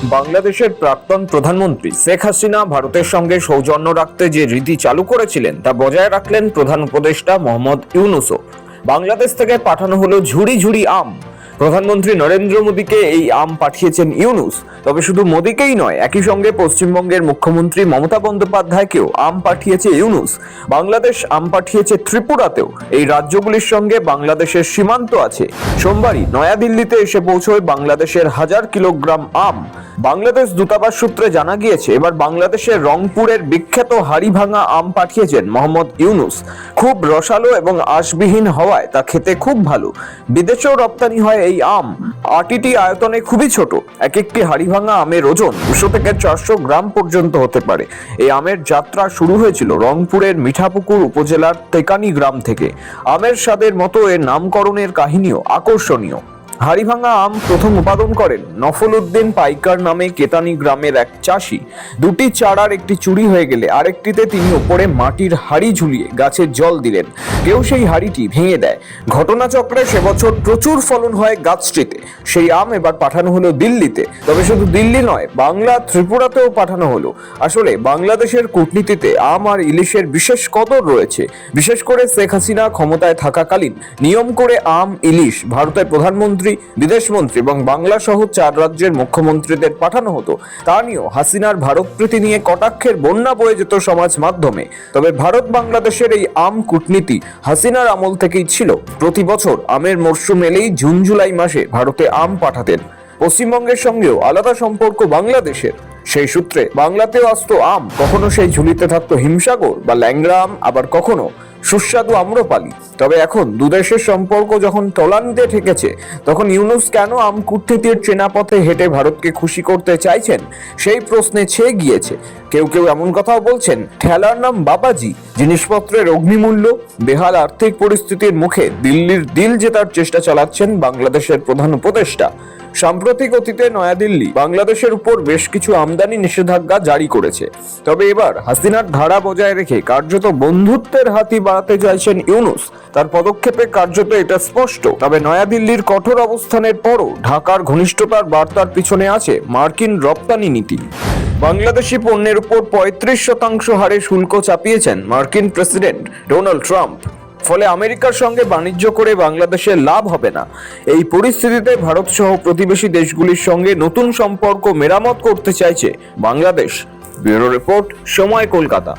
বাংলাদেশের প্রাক্তন প্রধানমন্ত্রী শেখ হাসিনা ভারতের সঙ্গে সৌজন্য রাখতে যে রীতি চালু করেছিলেন তা বজায় রাখলেন প্রধান উপদেষ্টা মোহাম্মদ ইউনূসও। বাংলাদেশ থেকে পাঠানো হলো ঝুড়ি ঝুড়ি আম। প্রধানমন্ত্রী নরেন্দ্র মোদীকে এই আম পাঠিয়েছেন ইউনূস। তবে শুধু মোদীকেই নয়, একই সঙ্গে পশ্চিমবঙ্গের মুখ্যমন্ত্রী মমতা বন্দ্যোপাধ্যায়কেও আম পাঠিয়েছে ইউনূস। বাংলাদেশ আম পাঠিয়েছে ত্রিপুরাতেও। এই রাজ্যগুলির সঙ্গে বাংলাদেশের সীমান্ত আছে। সোমবারই নয়াদিল্লিতে এসে পৌঁছয় বাংলাদেশের 1000 কিলোগ্রাম আম। বাংলাদেশ দূতাবাস সূত্রে জানা গিয়েছে, এবার বাংলাদেশের রংপুরের বিখ্যাত হাড়িভাঙা আম পাঠিয়েছেন মোহাম্মদ ইউনূস। খুব রসালো এবং আঁশবিহীন হওয়ায় তা খেতে খুব ভালো। বিদেশেও রপ্তানি হয় এই আম। আটিটি আয়তনে খুবই ছোট। এক একটি হাড়িভাঙা আমের ওজন 200 থেকে 400 গ্রাম পর্যন্ত হতে পারে। এই আমের যাত্রা শুরু হয়েছিল রংপুরের মিঠাপুকুর উপজেলার তেকানি গ্রাম থেকে। আমের স্বাদের মতো এর নামকরণের কাহিনীও আকর্ষণীয়। হাড়িভাঙা আম প্রথম উৎপাদন করেন নফল উদ্দিন পাইকার নামে কেতানি গ্রামের এক চাষি। দুটি চারার একটি চুরি হয়ে গেলে আরেকটিতে তিনি ওপরে মাটির হাড়ি ঝুলিয়ে গাছে জল দিলেন। কেউ সেই হাড়িটি ভেঙে দেয়। ঘটনাচক্রে সে বছর প্রচুর ফলন হয় গাছটিতে। সেই আম এবার পাঠানো হলো দিল্লিতে। তবে শুধু দিল্লি নয়, বাংলা ত্রিপুরাতেও পাঠানো হলো। আসলে বাংলাদেশের কূটনীতিতে আম আর ইলিশের বিশেষ কদর রয়েছে। বিশেষ করে শেখ হাসিনা ক্ষমতায় থাকাকালীন নিয়ম করে আম, ইলিশ ভারতের প্রধানমন্ত্রী, বিদেশমন্ত্রী এবং বাংলা সহ 4 রাজ্যের মুখ্যমন্ত্রীদের পাঠানো হতো। তা নিয়েও হাসিনার ভারতপ্রীতি নিয়ে কটাক্ষের বন্যা বয়ে যেত সমাজ মাধ্যমে। তবে ভারত বাংলাদেশের এই আম কূটনীতি হাসিনার আমল থেকেই ছিল। প্রতি বছর আমের মরশুম এলেই জুন জুলাই মাসে ভারতে আম পাঠাতেন। পশ্চিমবঙ্গের সঙ্গেও আলাদা সম্পর্ক বাংলাদেশের। সেই সূত্রে বাংলাতেও আসতো আম। কখনো সেই ঝুলিতে থাকতো হিমসাগর বা ল্যাংড়া আম, আবার কখনো সুস্বাদু আম্রপালি। তবে এখন দুদেশের সম্পর্ক যখন তলানিতে ঠেকেছে, তখন ইউনূস কেন আম কূটনীতির চেনা পথে হেঁটে ভারতকে খুশি করতে চাইছেন, সেই প্রশ্নে ছেয়ে গিয়েছে। কেউ কেউ এমন কথাও বলছেন, ঠেলার নাম বাবাজি। জিনিসপত্রের অগ্নিমূল্য, বেহাল আর্থিক পরিস্থিতির মুখে দিল্লির দিল জেতার চেষ্টা চালাচ্ছেন বাংলাদেশের প্রধান উপদেষ্টা। সাম্প্রতিক অতীতে নয়াদিল্লি বাংলাদেশের উপর বেশ কিছু আমদানি নিষেধাজ্ঞা জারি করেছে। তবে এবার হাসিনার ধারা বজায় রেখে কার্যত বন্ধুত্বের হাতি বাড়াতে চাইছেন ইউনূস। তার পদক্ষেপে কার্যত এটা স্পষ্ট। তবে নয়াদিল্লির কঠোর অবস্থানের পরও ঢাকার ঘনিষ্ঠতার বার্তার পিছনে আছে মার্কিন রপ্তানি নীতি। বাংলাদেশি পণ্যের উপর 35% হারে শুল্ক চাপিয়েছেন মার্কিন প্রেসিডেন্ট ডোনাল্ড ট্রাম্প। ফলে আমেরিকার সঙ্গে বাণিজ্য করে বাংলাদেশের লাভ হবে না। এই পরিস্থিতিতে ভারত সহ প্রতিবেশী দেশগুলির সঙ্গে নতুন সম্পর্ক মেরামত করতে চাইছে বাংলাদেশ। ব্যুরো রিপোর্ট, সময়, কলকাতা।